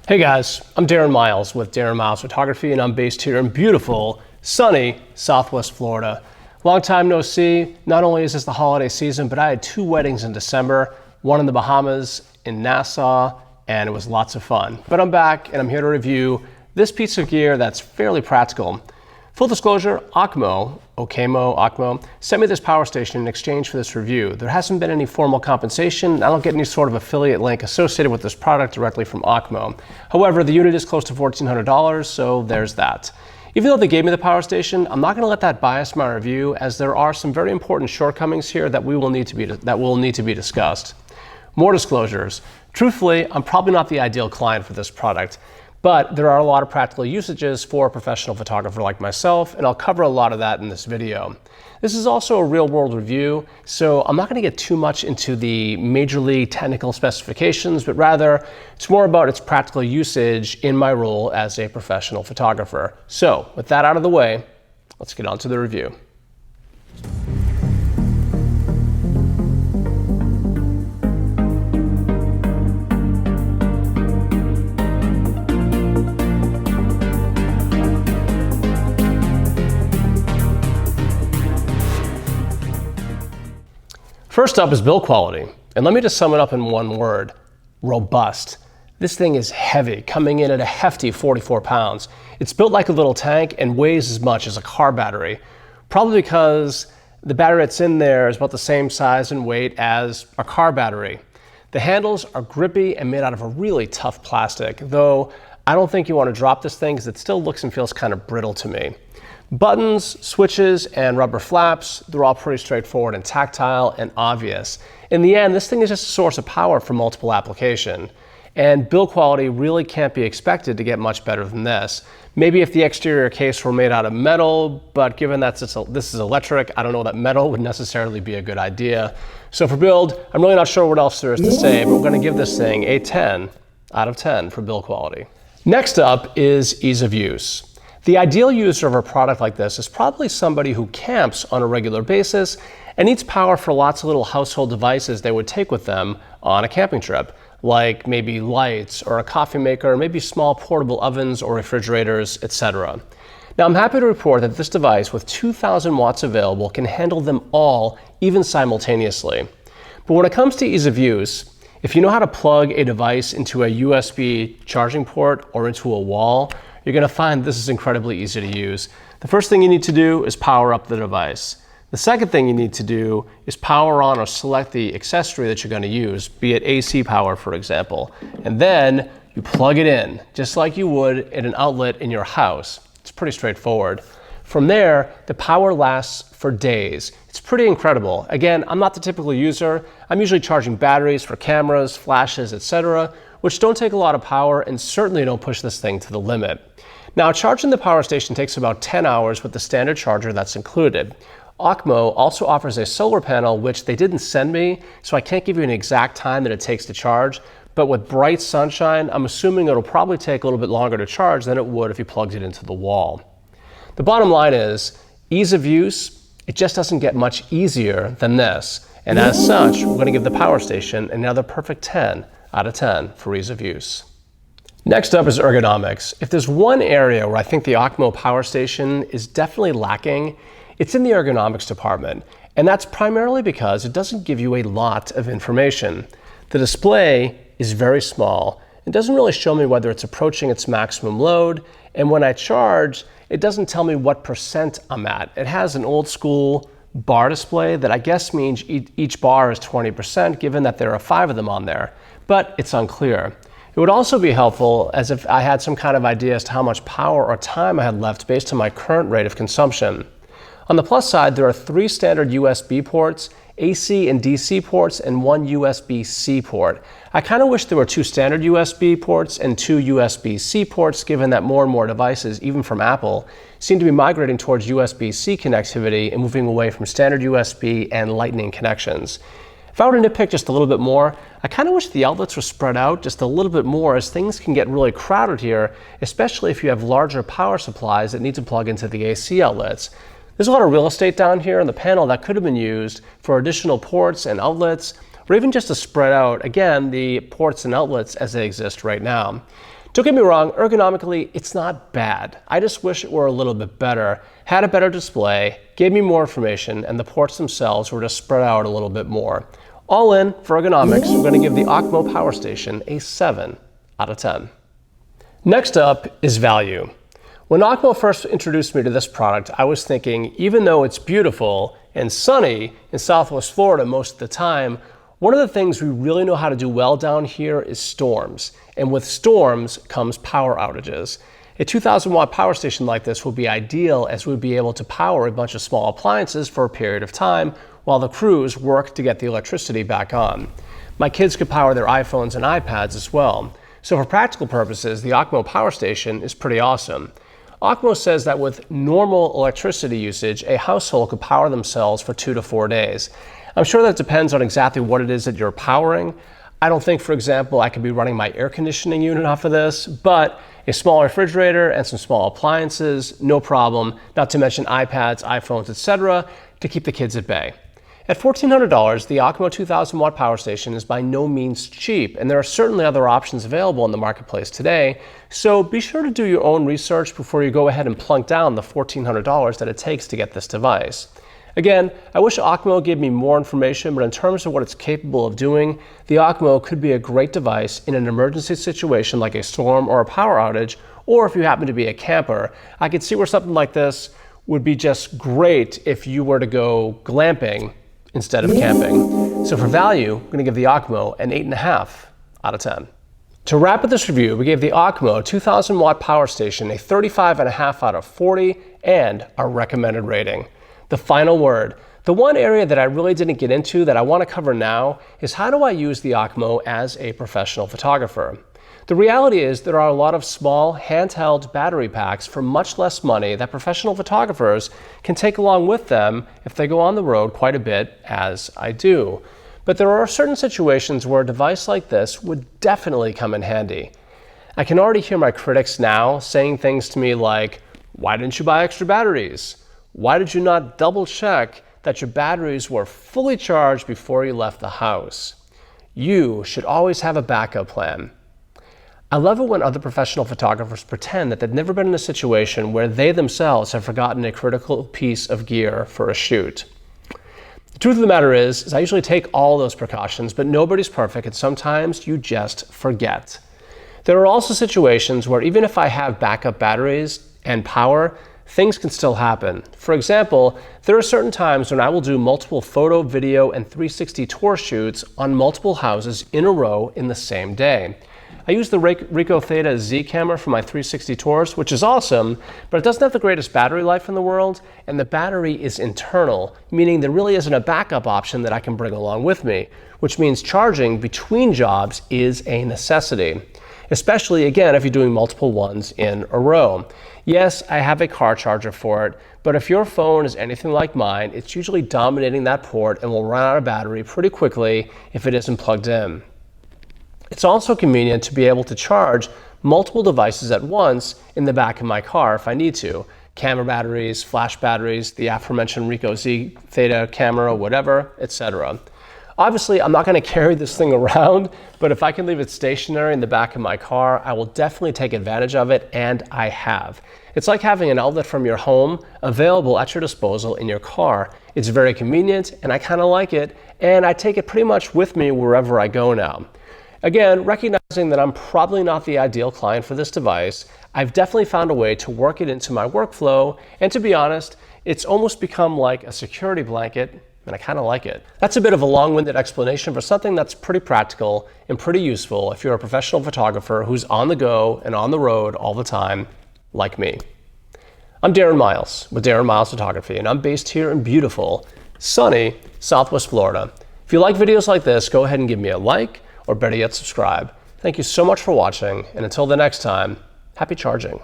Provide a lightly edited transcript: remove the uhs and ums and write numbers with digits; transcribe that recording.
Hey guys, I'm Darren Miles with Darren Miles Photography, and I'm based here in beautiful, sunny Southwest Florida. Long time no see. Not only is this the holiday season, but I had two weddings in December, one in the Bahamas, in Nassau, and it was lots of fun. But I'm back and I'm here to review this piece of gear that's fairly practical. Full disclosure, OKMO, sent me this Powerstation in exchange for this review. There hasn't been any formal compensation. I don't get any sort of affiliate link associated with this product directly from OKMO. However, the unit is close to $1,400, so there's that. Even though they gave me the Powerstation, I'm not going to let that bias my review, as there are some very important shortcomings here that will need to be discussed. More disclosures. Truthfully, I'm probably not the ideal client for this product, but there are a lot of practical usages for a professional photographer like myself, and I'll cover a lot of that in this video. This is also a real-world review, so I'm not going to get too much into the majorly technical specifications, but rather it's more about its practical usage in my role as a professional photographer. So, with that out of the way, let's get on to the review. First up is build quality, and let me just sum it up in one word: robust. This thing is heavy, coming in at a hefty 44 pounds. It's built like a little tank and weighs as much as a car battery, probably because the battery that's in there is about the same size and weight as a car battery. The handles are grippy and made out of a really tough plastic, though I don't think you want to drop this thing because it still looks and feels kind of brittle to me. Buttons, switches, and rubber flaps, they're all pretty straightforward and tactile and obvious. In the end, this thing is just a source of power for multiple application. And build quality really can't be expected to get much better than this. Maybe if the exterior case were made out of metal, but given that this is electric, I don't know that metal would necessarily be a good idea. So for build, I'm really not sure what else there is to say, but we're going to give this thing a 10 out of 10 for build quality. Next up is ease of use. The ideal user of a product like this is probably somebody who camps on a regular basis and needs power for lots of little household devices they would take with them on a camping trip, like maybe lights or a coffee maker, maybe small portable ovens or refrigerators, etc. Now, I'm happy to report that this device with 2,000 watts available can handle them all, even simultaneously. But when it comes to ease of use, if you know how to plug a device into a USB charging port or into a wall, you're going to find this is incredibly easy to use. The first thing you need to do is power up the device. The second thing you need to do is power on or select the accessory that you're going to use, be it AC power, for example. And then you plug it in, just like you would at an outlet in your house. It's pretty straightforward. From there, the power lasts for days. It's pretty incredible. Again, I'm not the typical user. I'm usually charging batteries for cameras, flashes, etc., which don't take a lot of power and certainly don't push this thing to the limit. Now, charging the Powerstation takes about 10 hours with the standard charger that's included. OKMO also offers a solar panel, which they didn't send me, so I can't give you an exact time that it takes to charge, but with bright sunshine, I'm assuming it'll probably take a little bit longer to charge than it would if you plugged it into the wall. The bottom line is, ease of use, it just doesn't get much easier than this, and as such, we're going to give the Powerstation another perfect 10 out of 10 for ease of use. Next up is ergonomics. If there's one area where I think the OKMO Powerstation is definitely lacking, it's in the ergonomics department. And that's primarily because it doesn't give you a lot of information. The display is very small and doesn't really show me whether it's approaching its maximum load. And when I charge, it doesn't tell me what percent I'm at. It has an old school bar display that I guess means each bar is 20%, given that there are 5 of them on there, but it's unclear. It would also be helpful as if I had some kind of idea as to how much power or time I had left based on my current rate of consumption. On the plus side, there are 3 standard USB ports, AC and DC ports, and 1 USB-C port. I kind of wish there were 2 standard USB ports and 2 USB-C ports, given that more and more devices, even from Apple, seem to be migrating towards USB-C connectivity and moving away from standard USB and Lightning connections. If I were to nitpick just a little bit more, I kind of wish the outlets were spread out just a little bit more, as things can get really crowded here, especially if you have larger power supplies that need to plug into the AC outlets. There's a lot of real estate down here on the panel that could have been used for additional ports and outlets, or even just to spread out, again, the ports and outlets as they exist right now. Don't get me wrong, ergonomically, it's not bad. I just wish it were a little bit better, had a better display, gave me more information, and the ports themselves were just spread out a little bit more. All in, for ergonomics, I'm going to give the OKMO Powerstation a 7 out of 10. Next up is value. When OKMO first introduced me to this product, I was thinking, even though it's beautiful and sunny in Southwest Florida most of the time, one of the things we really know how to do well down here is storms. And with storms comes power outages. A 2,000 watt power station like this would be ideal, as we'd be able to power a bunch of small appliances for a period of time while the crews work to get the electricity back on. My kids could power their iPhones and iPads as well. So for practical purposes, the OKMO Power Station is pretty awesome. OKMO says that with normal electricity usage, a household could power themselves for 2 to 4 days. I'm sure that depends on exactly what it is that you're powering. I don't think, for example, I could be running my air conditioning unit off of this, but a small refrigerator and some small appliances, no problem, not to mention iPads, iPhones, etc., to keep the kids at bay. At $1,400, the OKMO 2000 watt power station is by no means cheap, and there are certainly other options available in the marketplace today, so be sure to do your own research before you go ahead and plunk down the $1,400 that it takes to get this device. Again, I wish OKMO gave me more information, but in terms of what it's capable of doing, the OKMO could be a great device in an emergency situation like a storm or a power outage, or if you happen to be a camper. I could see where something like this would be just great if you were to go glamping instead of camping. So for value, I'm going to give the OKMO an 8.5 out of 10. To wrap up this review, we gave the OKMO 2000 watt power station a 35.5 out of 40 and our recommended rating. The final word. The one area that I really didn't get into that I want to cover now is how do I use the OKMO as a professional photographer? The reality is there are a lot of small handheld battery packs for much less money that professional photographers can take along with them if they go on the road quite a bit, as I do. But there are certain situations where a device like this would definitely come in handy. I can already hear my critics now saying things to me like, "Why didn't you buy extra batteries? Why did you not double check that your batteries were fully charged before you left the house?" You should always have a backup plan. I love it when other professional photographers pretend that they've never been in a situation where they themselves have forgotten a critical piece of gear for a shoot. The truth of the matter is I usually take all those precautions, but nobody's perfect, and sometimes you just forget. There are also situations where even if I have backup batteries and power, things can still happen. For example, there are certain times when I will do multiple photo, video, and 360 tour shoots on multiple houses in a row in the same day. I use the Ricoh Theta Z camera for my 360 tours, which is awesome, but it doesn't have the greatest battery life in the world, and the battery is internal, meaning there really isn't a backup option that I can bring along with me, which means charging between jobs is a necessity. Especially, again, if you're doing multiple ones in a row. Yes, I have a car charger for it, but if your phone is anything like mine, it's usually dominating that port and will run out of battery pretty quickly if it isn't plugged in. It's also convenient to be able to charge multiple devices at once in the back of my car if I need to. Camera batteries, flash batteries, the aforementioned Ricoh Z Theta camera, whatever, etc. Obviously, I'm not going to carry this thing around, but if I can leave it stationary in the back of my car, I will definitely take advantage of it, and I have. It's like having an outlet from your home available at your disposal in your car. It's very convenient, and I kind of like it, and I take it pretty much with me wherever I go now. Again, recognizing that I'm probably not the ideal client for this device, I've definitely found a way to work it into my workflow, and to be honest, it's almost become like a security blanket, and I kind of like it. That's a bit of a long-winded explanation for something that's pretty practical and pretty useful if you're a professional photographer who's on the go and on the road all the time, like me. I'm Darren Miles with Darren Miles Photography, and I'm based here in beautiful, sunny Southwest Florida. If you like videos like this, go ahead and give me a like, or better yet, subscribe. Thank you so much for watching, and until the next time, happy charging.